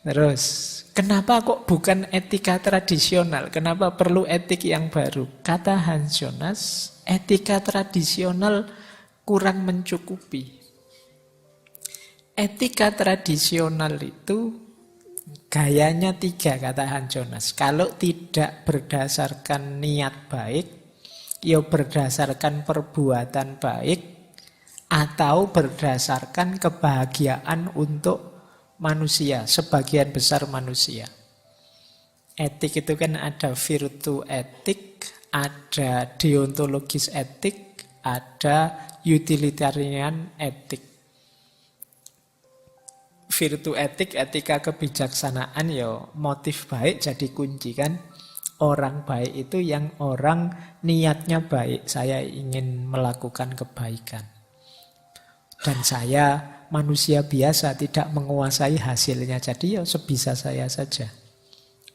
Terus, kenapa kok bukan etika tradisional? Kenapa perlu etik yang baru? Kata Hans Jonas, etika tradisional kurang mencukupi. Etika tradisional itu gayanya tiga, kata Hans Jonas. Kalau tidak berdasarkan niat baik, ya berdasarkan perbuatan baik, atau berdasarkan kebahagiaan untuk manusia, sebagian besar manusia. Etik itu kan ada virtu etik, ada deontologis etik, ada utilitarian etik. Virtu etik, etika kebijaksanaan, ya motif baik jadi kunci kan. Orang baik itu yang orang niatnya baik, saya ingin melakukan kebaikan. Dan saya manusia biasa, tidak menguasai hasilnya. Jadi ya sebisa saya saja.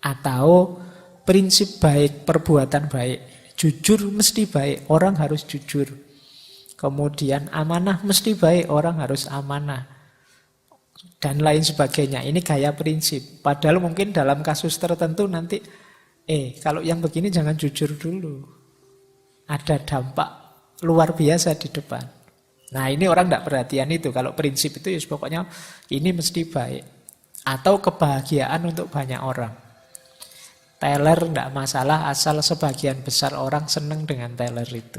Atau prinsip baik, perbuatan baik. Jujur mesti baik, orang harus jujur. Kemudian amanah mesti baik, orang harus amanah. Dan lain sebagainya. Ini gaya prinsip. Padahal mungkin dalam kasus tertentu nanti, kalau yang begini jangan jujur dulu. Ada dampak luar biasa di depan. Nah ini orang tidak perhatian itu. Kalau prinsip itu ya pokoknya ini mesti baik. Atau kebahagiaan untuk banyak orang. Teller tidak masalah asal sebagian besar orang senang dengan teller itu.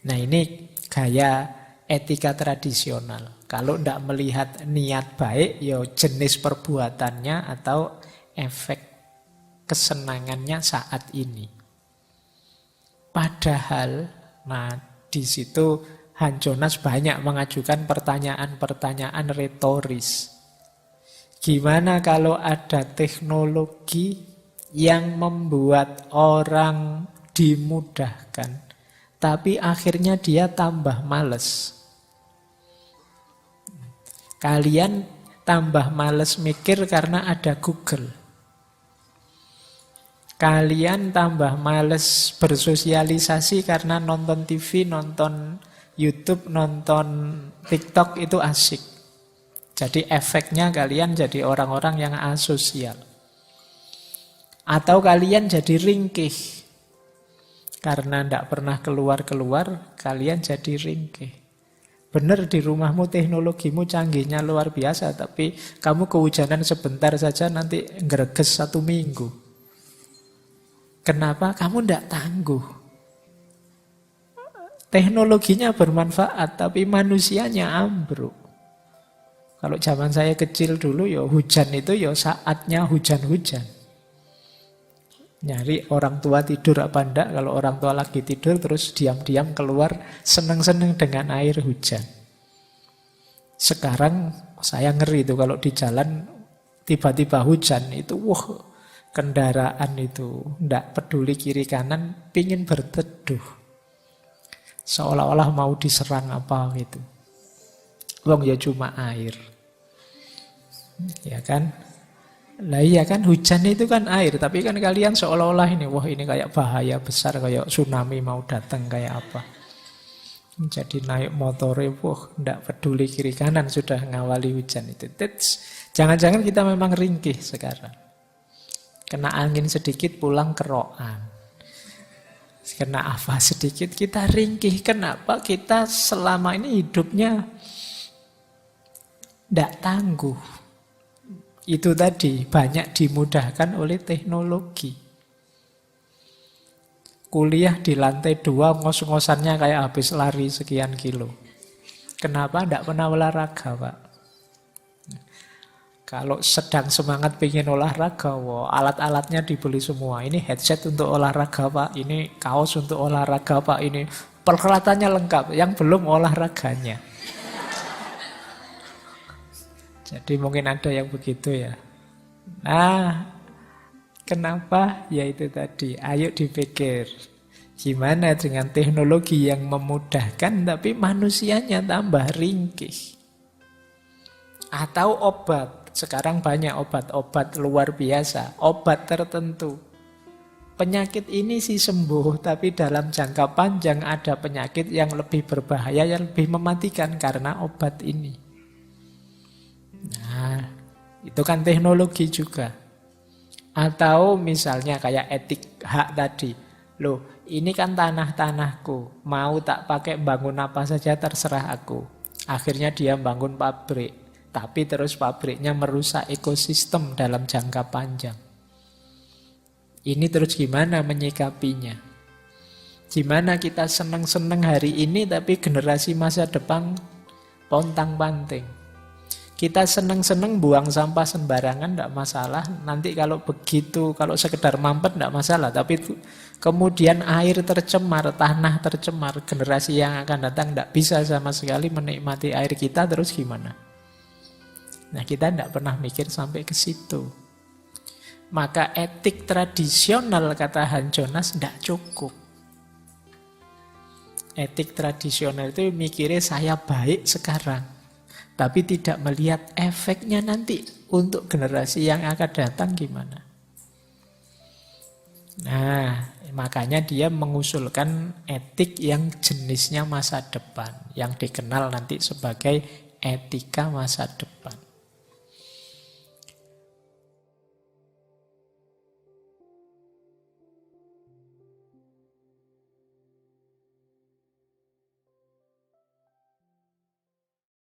Nah ini gaya etika tradisional. Kalau tidak melihat niat baik, ya jenis perbuatannya atau efek kesenangannya saat ini. Padahal, nah di situ Hans Jonas banyak mengajukan pertanyaan-pertanyaan retoris. Gimana kalau ada teknologi yang membuat orang dimudahkan, tapi akhirnya dia tambah males? Kalian tambah males mikir karena ada Google. Kalian tambah males bersosialisasi karena nonton TV, nonton YouTube, nonton TikTok itu asik. Jadi efeknya kalian jadi orang-orang yang asosial. Atau kalian jadi ringkih. Karena tidak pernah keluar-keluar, kalian jadi ringkih. Benar di rumahmu teknologimu canggihnya luar biasa, tapi kamu kehujanan sebentar saja nanti greges 1 minggu. Kenapa? Kamu tidak tangguh. Teknologinya bermanfaat, tapi manusianya ambruk. Kalau zaman saya kecil dulu, ya hujan itu ya saatnya hujan-hujan. Nyari orang tua tidur apa enggak, kalau orang tua lagi tidur terus diam-diam keluar seneng-seneng dengan air hujan. Sekarang saya ngeri itu kalau di jalan tiba-tiba hujan itu, kendaraan itu enggak peduli kiri kanan, pingin berteduh. Seolah-olah mau diserang apa gitu. Wong ya cuma air. Ya kan? Lah iya kan, hujan itu kan air, tapi kan kalian seolah-olah ini, ini kayak bahaya besar, kayak tsunami mau datang, kayak apa. Jadi naik motornya, enggak peduli kiri kanan, sudah ngawali hujan itu. Jangan-jangan kita memang ringkih sekarang. Kena angin sedikit pulang kerokan. Kena apa sedikit kita ringkih. Kenapa? Kita selama ini hidupnya tidak tangguh. Itu tadi, banyak dimudahkan oleh teknologi. Kuliah di lantai 2, ngos-ngosannya kayak habis lari sekian kilo. Kenapa? Tidak pernah olahraga, Pak. Kalau sedang semangat pengen olahraga, alat-alatnya dibeli semua. Ini headset untuk olahraga, Pak. Ini kaos untuk olahraga, Pak. Ini peralatannya lengkap. Yang belum olahraganya. Jadi mungkin ada yang begitu ya. Nah, kenapa? Ya itu tadi. Ayo dipikir. Gimana dengan teknologi yang memudahkan, tapi manusianya tambah ringkih. Atau obat. Sekarang banyak obat-obat luar biasa, obat tertentu. Penyakit ini sih sembuh, tapi dalam jangka panjang ada penyakit yang lebih berbahaya, yang lebih mematikan karena obat ini. Nah, Itu kan teknologi juga. Atau misalnya kayak etik hak tadi. Loh, ini kan tanah-tanahku. Mau tak pakai bangun apa saja terserah aku. Akhirnya dia bangun pabrik. Tapi terus pabriknya merusak ekosistem dalam jangka panjang. Ini terus gimana menyikapinya? Gimana kita seneng-seneng hari ini tapi generasi masa depan pontang-panting. Kita seneng-seneng buang sampah sembarangan tidak masalah. Nanti kalau begitu, kalau sekedar mampet tidak masalah. Tapi kemudian air tercemar, tanah tercemar, generasi yang akan datang tidak bisa sama sekali menikmati air kita, terus gimana? Nah, kita tidak pernah mikir sampai ke situ. Maka etik tradisional, kata Han Jonas, tidak cukup. Etik tradisional itu mikirnya saya baik sekarang, tapi tidak melihat efeknya nanti untuk generasi yang akan datang gimana. Nah, makanya dia mengusulkan etik yang jenisnya masa depan, yang dikenal nanti sebagai etika masa depan.